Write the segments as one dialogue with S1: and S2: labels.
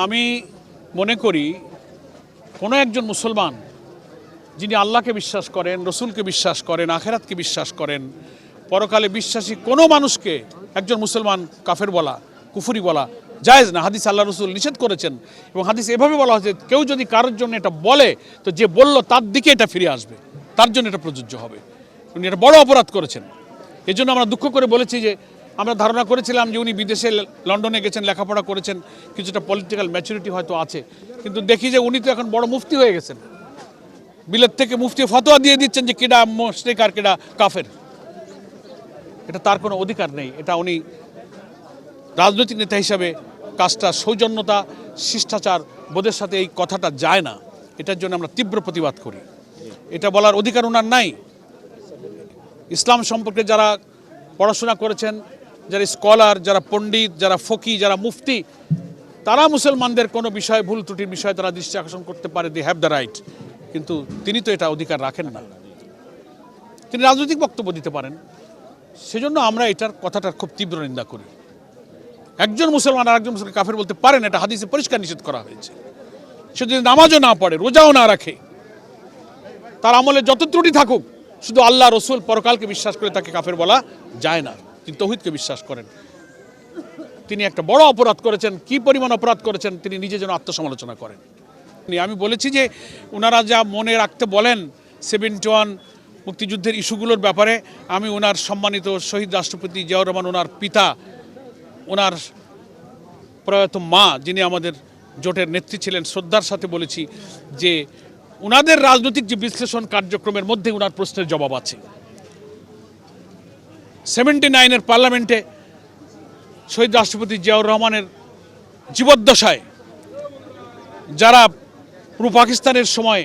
S1: আমি মনে করি কোনো একজন মুসলমান যিনি আল্লাহকে বিশ্বাস করেন, রসুলকে বিশ্বাস করেন, আখেরাতকে বিশ্বাস করেন, পরকালে বিশ্বাসী কোনো মানুষকে একজন মুসলমান কাফের বলা, কুফরি বলা জায়েজ না। হাদিস আল্লাহ রসুল নিষেধ করেছেন এবং হাদিস এভাবে বলা হয়েছে, কেউ যদি কারোর জন্য এটা বলে তো যে বলল তার দিকে এটা ফিরে আসবে, তার জন্য এটা প্রযোজ্য হবে। উনি এটা বড় অপরাধ করেছেন। এই জন্য আমরা দুঃখ করে বলেছি যে আমরা ধারণা করেছিলাম যে উনি বিদেশে লন্ডনে গেছেন, লেখাপড়া করেছেন, কিছুটা পলিটিক্যাল ম্যাচুরিটি হয়তো আছে, কিন্তু দেখি যে উনি তো এখন বড় মুফতি হয়ে গেছেন। বিলেত থেকে মুফতি ফতোয়া দিয়ে দিচ্ছেন যে কেডা মুশরিক আর কেডা কাফের। এটা তার কোনো অধিকার নেই। এটা উনি রাজনৈতিক নেতা হিসাবে কাজটা সৌজন্যতা, শিষ্টাচার বোধের সাথে এই কথাটা যায় না। এটার জন্য আমরা তীব্র প্রতিবাদ করি। এটা বলার অধিকার ওনার নাই। ইসলাম সম্পর্কে যারা পড়াশোনা করেছেন, যারা স্কলার, যারা পণ্ডিত, যারা ফকি, যারা মুফতি, তারা মুসলমানদের কোনো বিষয়ে ভুল ত্রুটির বিষয়ে তারা দৃষ্টি আকর্ষণ করতে পারে, দি হ্যাভ দ্য রাইট। কিন্তু তিনি তো এটা অধিকার রাখেন না। তিনি রাজনৈতিক বক্তব্য দিতে পারেন। সেজন্য আমরা এটার কথাটার খুব তীব্র নিন্দা করি। একজন মুসলমান আর একজন মুসলমান কাফের বলতে পারেন, এটা হাদিসে পরিষ্কার নিষেধ করা হয়েছে। সে যদি নামাজও না পড়ে, রোজাও না রাখে, তার আমলে যত ত্রুটি থাকুক, শুধু আল্লাহ রসুল পরকালকে বিশ্বাস করে তাকে কাফের বলা যায় না। তিনি তৌহিদকে বিশ্বাস করেন। তিনি একটা বড় অপরাধ করেছেন। কি পরিমাণ অপরাধ করেছেন তিনি নিজে যেন আত্মসমালোচনা করেন। আমি বলেছি যে ওনারা যা মনে রাখতে বলেন 71 মুক্তিযুদ্ধের ইস্যুগুলোর ব্যাপারে, আমি ওনার সম্মানিত শহীদ রাষ্ট্রপতি জিয়াউর রহমান, ওনার পিতা, ওনার প্রয়াত মা যিনি আমাদের জোটের নেত্রী ছিলেন, শ্রদ্ধার সাথে বলেছি যে ওনাদের রাজনৈতিক যে বিশ্লেষণ কার্যক্রমের মধ্যে ওনার প্রশ্নের জবাব আছে। 79-এর পার্লামেন্টে শহীদ রাষ্ট্রপতি জিয়াউর রহমানের জীবদ্দশায় যারা পূর্ব পাকিস্তানের সময়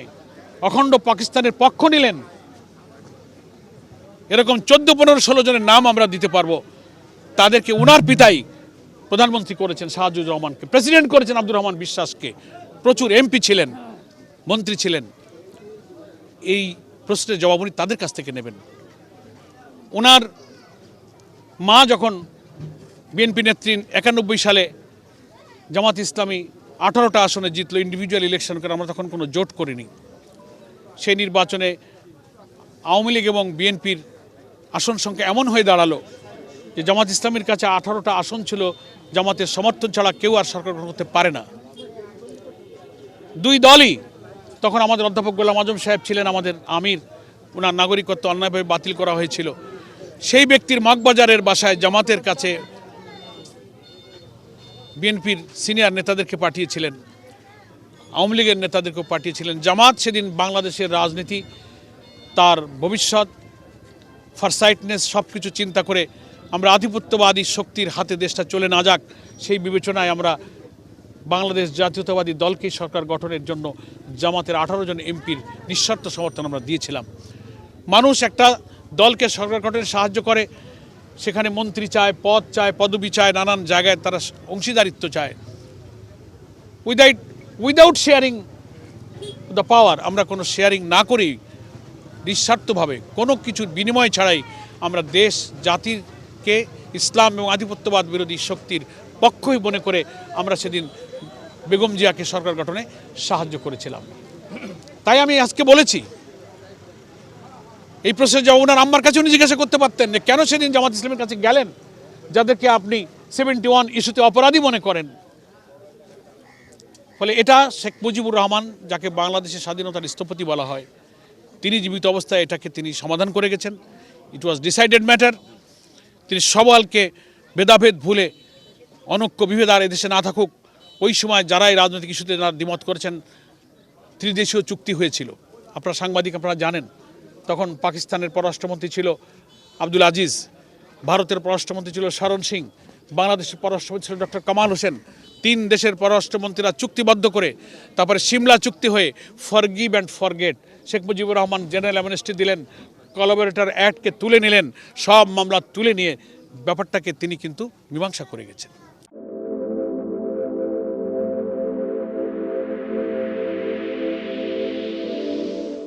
S1: অখণ্ড পাকিস্তানের পক্ষ নিলেন, এরকম 14, 15, 16 জনের নাম আমরা দিতে পারবো। তাদেরকে ওনার পিতাই প্রধানমন্ত্রী করেছেন, শাহজুর রহমানকে প্রেসিডেন্ট করেছেন, আব্দুর রহমান বিশ্বাসকে, প্রচুর এমপি ছিলেন, মন্ত্রী ছিলেন। এই প্রশ্নের জবাব উনি তাদের কাছ থেকে নেবেন। ওনার মা যখন বিএনপি নেত্রী 91 সালে জামাত ইসলামী 18টা আসনে জিতলো, ইন্ডিভিজুয়াল ইলেকশন করে, আমরা তখন কোনো জোট করিনি। সেই নির্বাচনে আওয়ামী লীগ এবং বিএনপির আসন সংখ্যা এমন হয়ে দাঁড়ালো যে জামাত ইসলামীর কাছে 18টা আসন ছিল, জামাতের সমর্থন ছাড়া কেউ আর সরকার গঠন করতে পারে না। দুই দলই, তখন আমাদের অধ্যাপক গোলাম আজম সাহেব ছিলেন আমাদের আমির, ওনার নাগরিকত্ব অন্যায়ভাবে বাতিল করা হয়েছিল। সেই ব্যক্তির মগবাজারের বাসায় জামাতের কাছে বিএনপির সিনিয়র নেতাদেরকে পাঠিয়েছিলেন, আওয়ামী লীগের নেতাদেরকেও পাঠিয়েছিলেন। জামাত সেদিন বাংলাদেশের রাজনীতি, তার ভবিষ্যৎ, ফারসাইটনেস সব কিছু চিন্তা করে আমরা আধিপত্যবাদী শক্তির হাতে দেশটা চলে না যাক, সেই বিবেচনায় আমরা বাংলাদেশ জাতীয়তাবাদী দলকে সরকার গঠনের জন্য জামাতের 18 জন এমপির নিঃশর্ত সমর্থন আমরা দিয়েছিলাম। মানুষ একটা দলকে সরকার গঠনে সাহায্য করে, সেখানে মন্ত্রী চায়, পদ চায়, পদবি চায়, নানান জায়গায় তারা অংশীদারিত্ব চায়। উইদাউট শেয়ারিং দ্য পাওয়ার, আমরা কোনো শেয়ারিং না করেই নিঃস্বার্থভাবে কোনো কিছুর বিনিময় ছাড়াই আমরা দেশ জাতিকে ইসলাম এবং আধিপত্যবাদ বিরোধী শক্তির পক্ষই মনে করে আমরা সেদিন বেগম জিয়াকে সরকার গঠনে সাহায্য করেছিলাম। তাই আমি আজকে বলেছি, এই প্রশ্নের জবাব ওনার আম্মার কাছে উনি জিজ্ঞাসা করতে পারতেন যে কেন সেদিন জামাত ইসলামের কাছে গেলেন, যাদেরকে আপনি 71 ইস্যুতে অপরাধী মনে করেন। ফলে এটা শেখ মুজিবুর রহমান, যাকে বাংলাদেশের স্বাধীনতার স্থপতি বলা হয়, তিনি জীবিত অবস্থায় এটাকে তিনি সমাধান করে গেছেন। ইট ওয়াজ ডিসাইডেড ম্যাটার। তিনি সবালকে ভেদাভেদ ভুলে অনৈক্য বিভেদ আর এদেশে না থাকুক, ওই সময় যারা এই রাজনৈতিক ইস্যুতে দ্বিমত করেছেন, ত্রিদেশীয় চুক্তি হয়েছিল। আপনারা সাংবাদিক, আপনারা জানেন, তখন পাকিস্তানের পররাষ্ট্রমন্ত্রী ছিল আব্দুল আজিজ, ভারতের পররাষ্ট্রমন্ত্রী ছিল শরণ সিং, বাংলাদেশের পররাষ্ট্রমন্ত্রী ছিল ডক্টর কামাল হোসেন। 3 দেশের পররাষ্ট্রমন্ত্রীরা চুক্তিবদ্ধ করে তারপরে সিমলা চুক্তি হয়ে forgive and forget, Sheikh Mujibur Rahman general amnesty দিলেন, কোলাবোরেটর অ্যাক্টকে তুলে নিলেন, সব মামলা তুলে নিয়ে ব্যাপারটাকে তিনি কিন্তু মীমাংসা করে গেছেন।